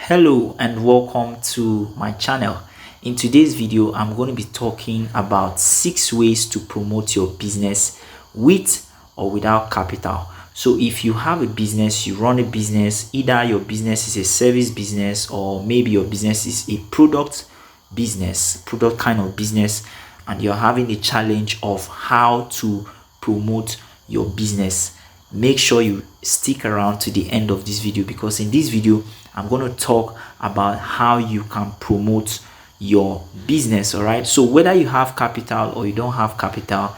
Hello and welcome to my channel. In today's video, I'm going to be talking about 6 ways to promote your business with or without capital. So if you have a business, you run a business, either your business is a service business or maybe your business is a product kind of business, and you're having a challenge of how to promote your business, make sure you stick around to the end of this video, because in this video I'm going to talk about how you can promote your business. All right, so whether you have capital or you don't have capital,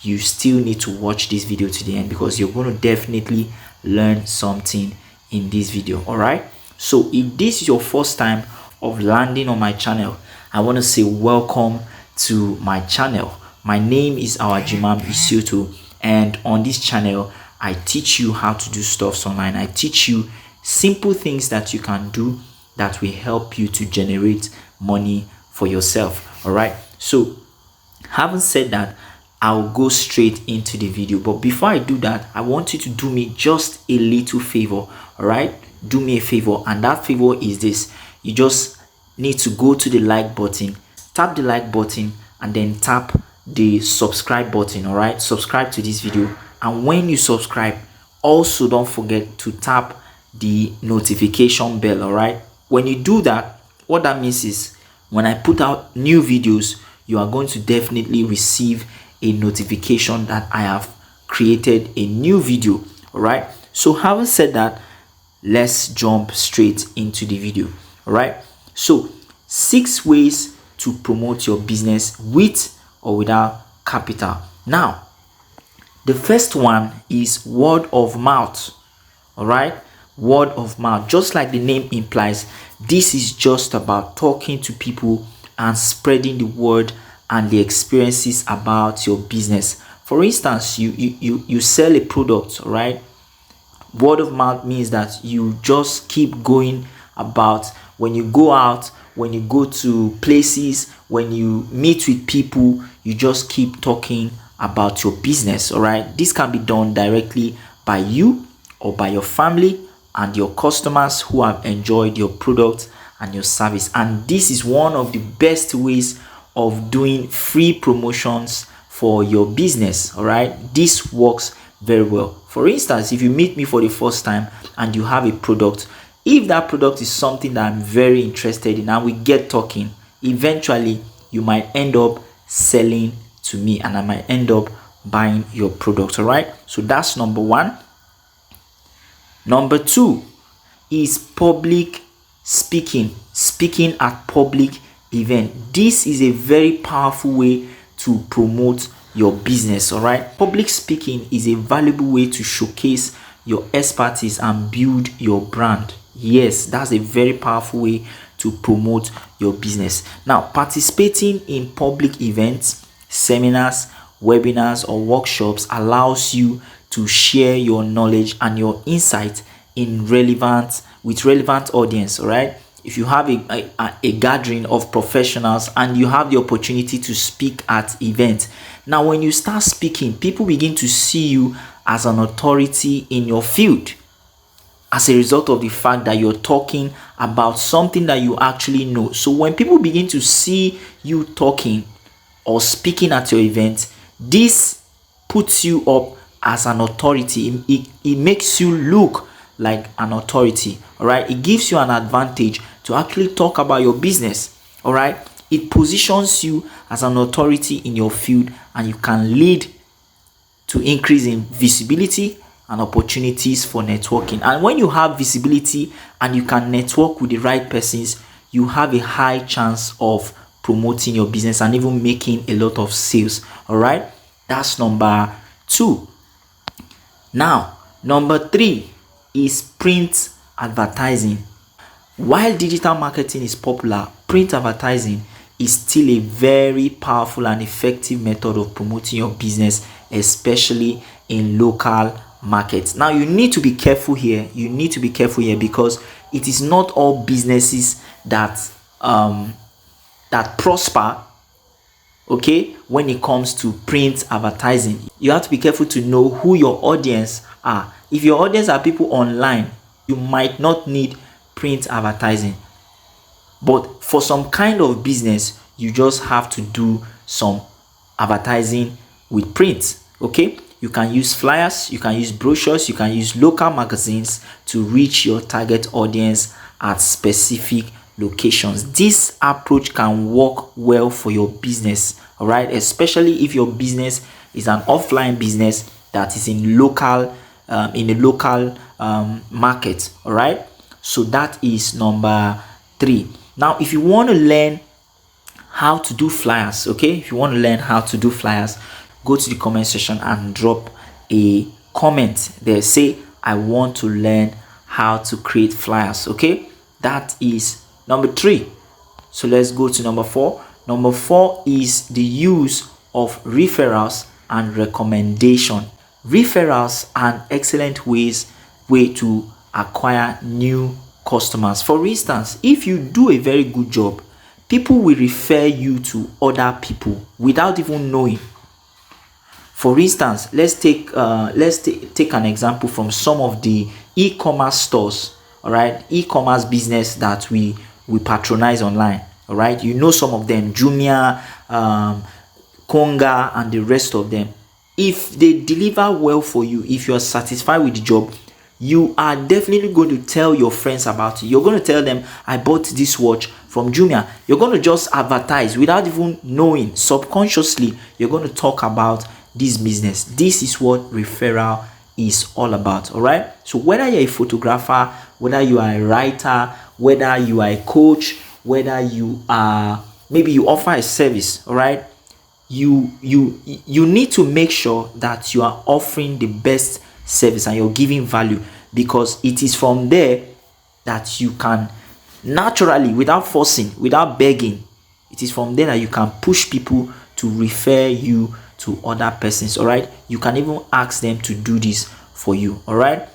you still need to watch this video to the end, because you're going to definitely learn something in this video. All right, so if this is your first time of landing on my channel, I want to say welcome to my channel. My name is Awajimam Isioto, and on this channel I teach you how to do stuff online. I teach you simple things that you can do that will help you to generate money for yourself. All right, so having said that, I'll go straight into the video. But before I do that, I want you to do me just a little favor. All right, do me a favor, and that favor is this: you just need to go to the like button, tap the like button, and then tap the subscribe button. All right, subscribe to this video, and when you subscribe, also don't forget to tap the notification bell. All right, when you do that, what that means is when I put out new videos, you are going to definitely receive a notification that I have created a new video. All right, so having said that, let's jump straight into the video. All right, so 6 ways to promote your business with or without capital. Now, the first one is word of mouth. All right, word of mouth, just like the name implies, this is just about talking to people and spreading the word and the experiences about your business. For instance, you sell a product, right? Word of mouth means that you just keep going about, when you go out, when you go to places, when you meet with people, you just keep talking about your business. All right, this can be done directly by you or by your family and your customers who have enjoyed your product and your service. And this is one of the best ways of doing free promotions for your business. All right, this works very well. For instance, if you meet me for the first time and you have a product, if that product is something that I'm very interested in and we get talking, eventually you might end up selling to me and I might end up buying your product. All right, so that's number 1. Number 2 is public speaking at public event. This is a very powerful way to promote your business. All right, public speaking is a valuable way to showcase your expertise and build your brand. Yes, that's a very powerful way to promote your business. Now, participating in public events, seminars, webinars, or workshops allows you to share your knowledge and your insight with relevant audience. All right, if you have a gathering of professionals and you have the opportunity to speak at events, now when you start speaking, people begin to see you as an authority in your field, as a result of the fact that you're talking about something that you actually know. So when people begin to see you talking or speaking at your event, this puts you up as an authority. It makes you look like an authority. All right, it gives you an advantage to actually talk about your business. All right, it positions you as an authority in your field, and you can lead to increase in visibility and opportunities for networking. And when you have visibility and you can network with the right persons, you have a high chance of promoting your business and even making a lot of sales. All right, that's number 2. Now, number 3 is print advertising. While digital marketing is popular, print advertising is still a very powerful and effective method of promoting your business, especially in local markets. Now, you need to be careful here. Because it is not all businesses that prosper, okay, when it comes to print advertising. You have to be careful to know who your audience are. If your audience are people online, you might not need print advertising. But for some kind of business, you just have to do some advertising with print. Okay, you can use flyers, you can use brochures, you can use local magazines to reach your target audience at specific locations. This approach can work well for your business, all right, especially if your business is an offline business that is in a local market. All right, so that is number 3. Now if you want to learn how to do flyers, okay, if you want to learn how to do flyers, go to the comment section and drop a comment there. Say, I want to learn how to create flyers. Okay, that is number 3. So let's go to number 4. Number 4 is the use of referrals and recommendation. Referrals are an excellent way to acquire new customers. For instance, if you do a very good job, people will refer you to other people without even knowing. For instance, let's take an example from some of the e-commerce stores, all right, e-commerce business that we patronize online. All right, you know some of them, Jumia, Konga, and the rest of them. If they deliver well for you, if you are satisfied with the job, you are definitely going to tell your friends about it. You're going to tell them, I bought this watch from Jumia. You're going to just advertise without even knowing. Subconsciously, you're going to talk about this business. This is what referral is all about. All right, so whether you're a photographer, whether you are a writer, whether you are a coach, whether you are, maybe you offer a service, all right, you need to make sure that you are offering the best service and you're giving value, because it is from there that you can naturally, without forcing, without begging, it is from there that you can push people to refer you to other persons. All right, you can even ask them to do this for you. All right,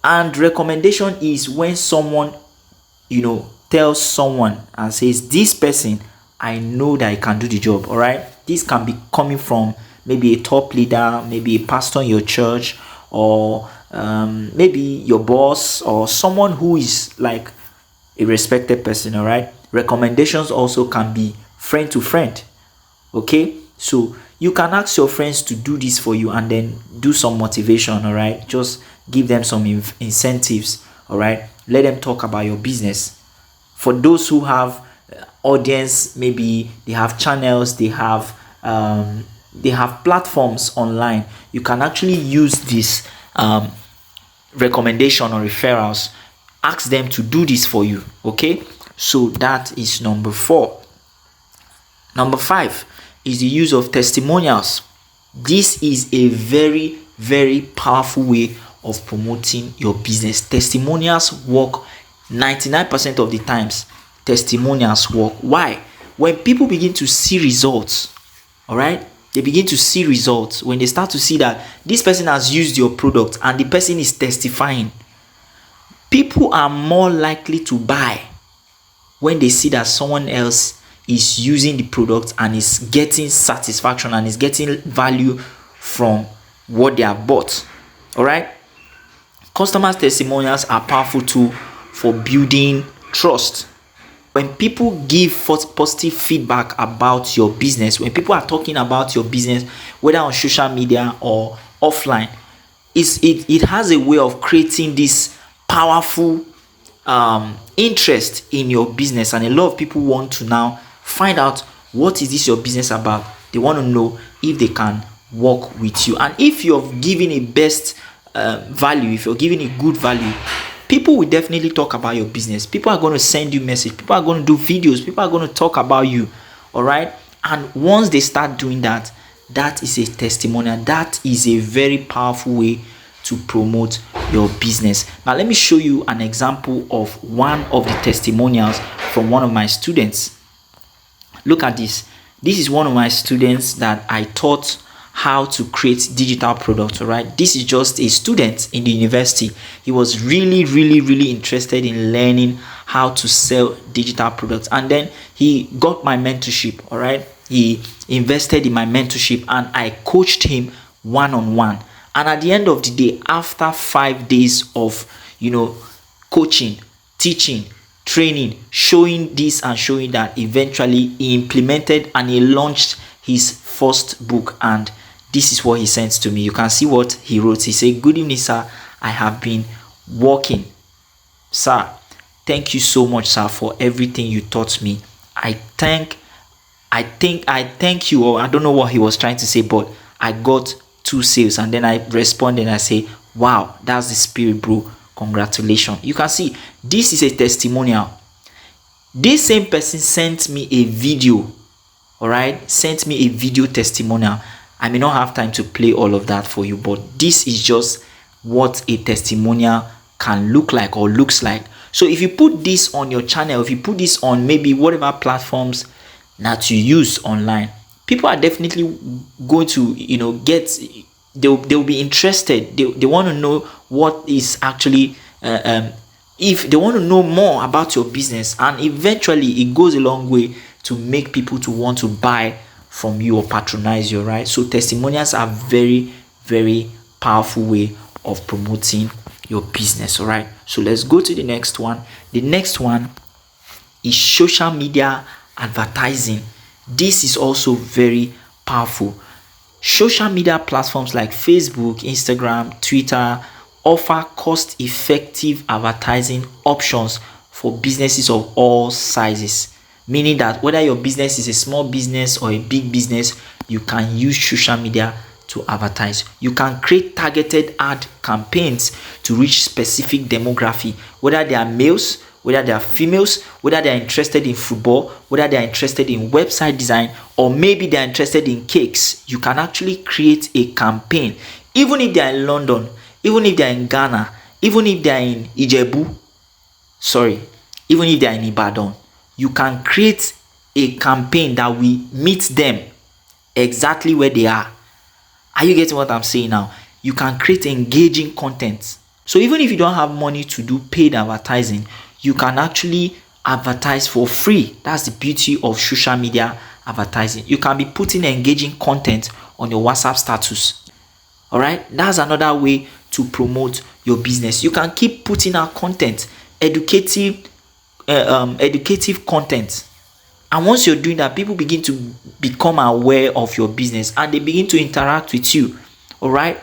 and recommendation is when someone, tells someone and says, this person, I know that I can do the job. All right, this can be coming from maybe a top leader, maybe a pastor in your church, or maybe your boss, or someone who is like a respected person. All right, recommendations also can be friend to friend. Okay, so you can ask your friends to do this for you and then do some motivation. All right, just give them some incentives. All right, let them talk about your business. For those who have audience, maybe they have channels, they have platforms online, you can actually use this recommendation or referrals. Ask them to do this for you. Okay, so that is number 4. Number 5 is the use of testimonials. This is a very, very powerful way of promoting your business. Testimonials work 99% of the times. Testimonials work. Why? When people begin to see results, all right, they begin to see results. When they start to see that this person has used your product and the person is testifying, people are more likely to buy when they see that someone else is using the product and is getting satisfaction and is getting value from what they have bought. All right, customers' testimonials are powerful tool for building trust. When people give positive feedback about your business, when people are talking about your business, whether on social media or offline, it has a way of creating this powerful interest in your business, and a lot of people want to now find out, what is this your business about? They want to know if they can work with you. And if you're giving a best value, if you're giving a good value, people will definitely talk about your business. People are going to send you message. People are going to do videos. People are going to talk about you. All right, and once they start doing that, that is a testimonial. That is a very powerful way to promote your business. Now let me show you an example of one of the testimonials from one of my students. Look at this. This is one of my students that I taught how to create digital products. All right, this is just a student in the university. He was really interested in learning how to sell digital products, and then he got my mentorship. All right, he invested in my mentorship and I coached him one-on-one. And at the end of the day, after 5 days of coaching, teaching, training, showing this and showing that. Eventually he implemented and he launched his first book, and this is what he sent to me. You can see what he wrote. He said, "Good evening, sir. I have been working. Sir, thank you so much, sir, for everything you taught me. I thank you," or I don't know what he was trying to say, but I got 2 sales. And then I responded and I say, "Wow, that's the spirit, bro. Congratulations." You can see this is a testimonial. This same person sent me a video, all right, sent me a video testimonial. I may not have time to play all of that for you, but this is just what a testimonial can look like or looks like. So if you put this on your channel, if you put this on maybe whatever platforms that you use online, people are definitely going to, get, they'll be interested. They want to know what is actually if they want to know more about your business, and eventually it goes a long way to make people to want to buy from you or patronize you, right? So testimonials are very, very powerful way of promoting your business. All right, so let's go to the next one. The next one is social media advertising. This is also very powerful. Social media platforms like Facebook, Instagram, Twitter offer cost-effective advertising options for businesses of all sizes, meaning that whether your business is a small business or a big business, you can use social media to advertise. You can create targeted ad campaigns to reach specific demography, whether they are males, whether they are females, whether they are interested in football, whether they are interested in website design, or maybe they are interested in cakes. You can actually create a campaign, even if they are in London, even if they are in Ghana, even if they are in even if they are in Ibadan. You can create a campaign that will meet them exactly where they are. Are you getting what I'm saying now? You can create engaging content. So even if you don't have money to do paid advertising, you can actually advertise for free. That's the beauty of social media advertising. You can be putting engaging content on your WhatsApp status. All right, that's another way to promote your business. You can keep putting out content, educative content, and once you're doing that, people begin to become aware of your business and they begin to interact with you. All right,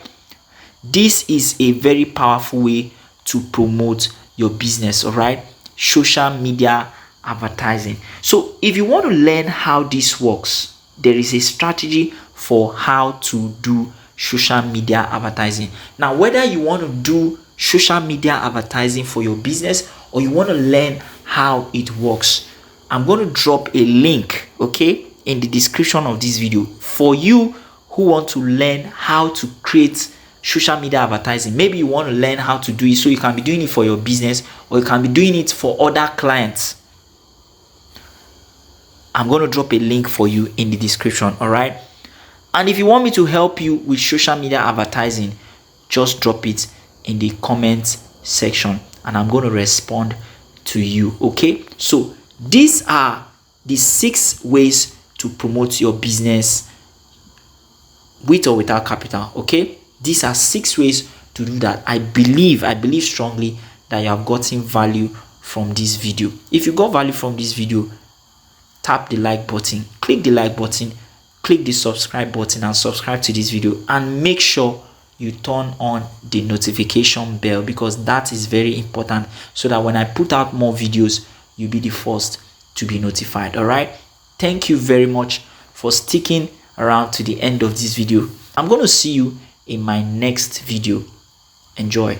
this is a very powerful way to promote your business. All right, social media advertising. So if you want to learn how this works, there is a strategy for how to do social media advertising. Now, whether you want to do social media advertising for your business or you want to learn how it works, I'm going to drop a link, okay, in the description of this video for you who want to learn how to create social media advertising. Maybe you want to learn how to do it so you can be doing it for your business, or you can be doing it for other clients. I'm going to drop a link for you in the description. All right, and if you want me to help you with social media advertising, just drop it in the comment section and I'm going to respond to you. Okay, so these are the 6 ways to promote your business with or without capital. Okay, these are 6 ways to do that. I believe strongly that you have gotten value from this video. If you got value from this video, tap the like button, click the like button, click the subscribe button and subscribe to this video, and make sure you turn on the notification bell, because that is very important, so that when I put out more videos, you'll be the first to be notified. All right, thank you very much for sticking around to the end of this video. I'm going to see you in my next video. Enjoy.